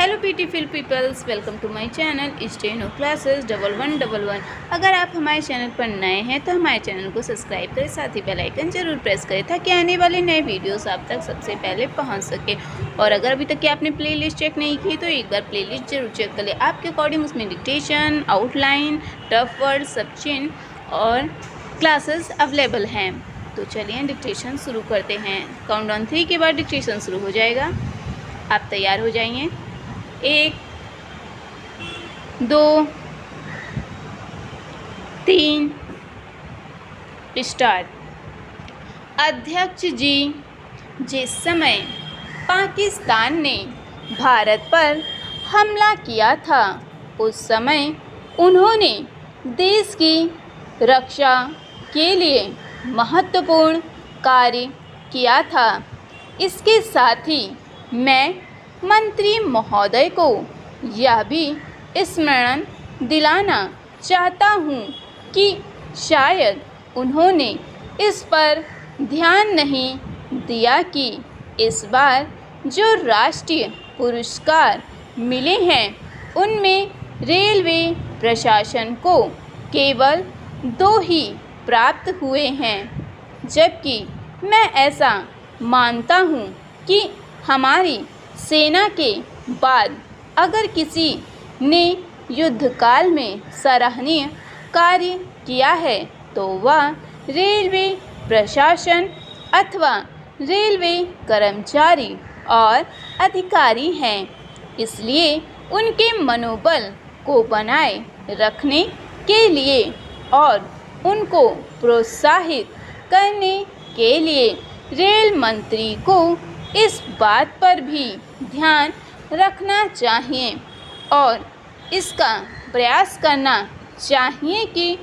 Hello beautiful peoples, welcome to my channel steno classes 1111। अगर आप हमारे चैनल पर नए हैं तो हमारे चैनल को सब्सक्राइब करें, साथ ही बेल आइकन जरूर प्रेस करें ताकि आने वाले नए वीडियोस आप तक सबसे पहले पहुंच सके। और अगर अभी तक आपने प्लेलिस्ट चेक नहीं की तो एक बार प्लेलिस्ट जरूर चेक कर लें। आपके अकॉर्डिंग उसमें डिक्टेशन, आउटलाइन, टफ वर्ड, सब चिन्ह और क्लासेस अवेलेबल हैं। तो चलिए डिक्टेशन शुरू करते हैं। काउंटडाउन 3 के बाद डिक्टेशन शुरू हो जाएगा। आप तैयार हो जाइए। 1 2 3 स्टार्ट। अध्यक्ष जी, जिस समय पाकिस्तान ने भारत पर हमला किया था उस समय उन्होंने देश की रक्षा के लिए महत्वपूर्ण कार्य किया था। इसके साथ ही मैं मंत्री महोदय को यह भी स्मरण दिलाना चाहता हूँ कि शायद उन्होंने इस पर ध्यान नहीं दिया कि इस बार जो राष्ट्रीय पुरस्कार मिले हैं उनमें रेलवे प्रशासन को केवल 2 ही प्राप्त हुए हैं, जबकि मैं ऐसा मानता हूँ कि हमारी सेना के बाद अगर किसी ने युद्धकाल में सराहनीय कार्य किया है तो वह रेलवे प्रशासन अथवा रेलवे कर्मचारी और अधिकारी हैं। इसलिए उनके मनोबल को बनाए रखने के लिए और उनको प्रोत्साहित करने के लिए रेल मंत्री को इस बात पर भी ध्यान रखना चाहिए और इसका प्रयास करना चाहिए कि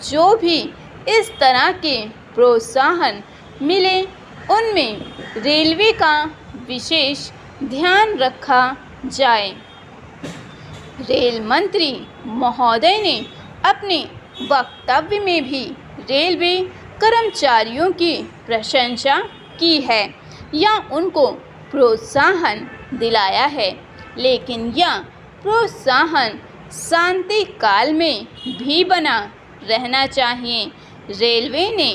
जो भी इस तरह के प्रोत्साहन मिले उनमें रेलवे का विशेष ध्यान रखा जाए। रेल मंत्री महोदय ने अपने वक्तव्य में भी रेलवे कर्मचारियों की प्रशंसा की है या उनको प्रोत्साहन दिलाया है, लेकिन यह प्रोत्साहन शांति काल में भी बना रहना चाहिए। रेलवे ने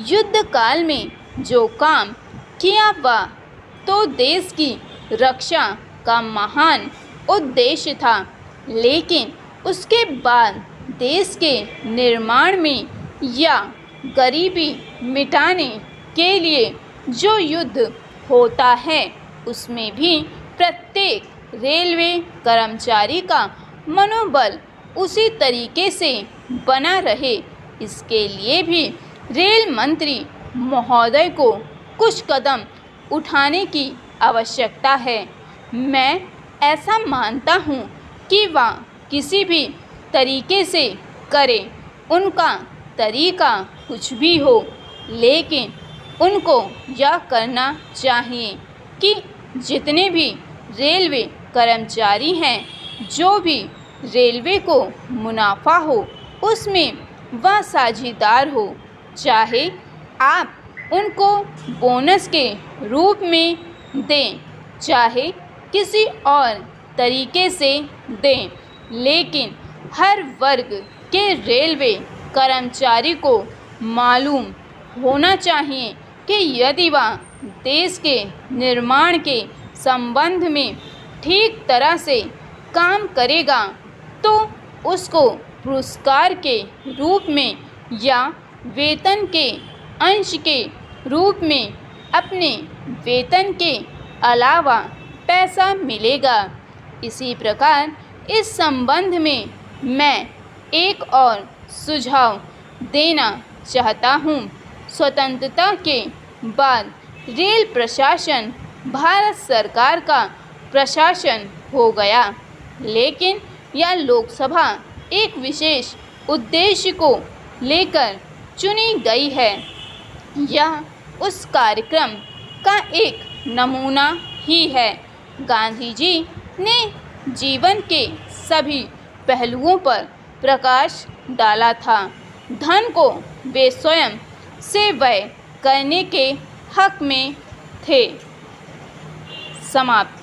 युद्ध काल में जो काम किया वह तो देश की रक्षा का महान उद्देश्य था, लेकिन उसके बाद देश के निर्माण में या गरीबी मिटाने के लिए जो युद्ध होता है उसमें भी प्रत्येक रेलवे कर्मचारी का मनोबल उसी तरीके से बना रहे, इसके लिए भी रेल मंत्री महोदय को कुछ कदम उठाने की आवश्यकता है। मैं ऐसा मानता हूँ कि वह किसी भी तरीके से करे, उनका तरीका कुछ भी हो, लेकिन उनको यह करना चाहिए कि जितने भी रेलवे कर्मचारी हैं, जो भी रेलवे को मुनाफा हो उसमें वह साझेदार हो, चाहे आप उनको बोनस के रूप में दें, चाहे किसी और तरीके से दें, लेकिन हर वर्ग के रेलवे कर्मचारी को मालूम होना चाहिए कि यदि वह देश के निर्माण के संबंध में ठीक तरह से काम करेगा तो उसको पुरस्कार के रूप में या वेतन के अंश के रूप में अपने वेतन के अलावा पैसा मिलेगा। इसी प्रकार इस संबंध में मैं एक और सुझाव देना चाहता हूँ। स्वतंत्रता के बाद रेल प्रशासन भारत सरकार का प्रशासन हो गया, लेकिन यह लोकसभा एक विशेष उद्देश्य को लेकर चुनी गई है। यह उस कार्यक्रम का एक नमूना ही है। गांधी जी ने जीवन के सभी पहलुओं पर प्रकाश डाला था। धन को वे स्वयं से व्यय करने के हक में थे। समाप्त।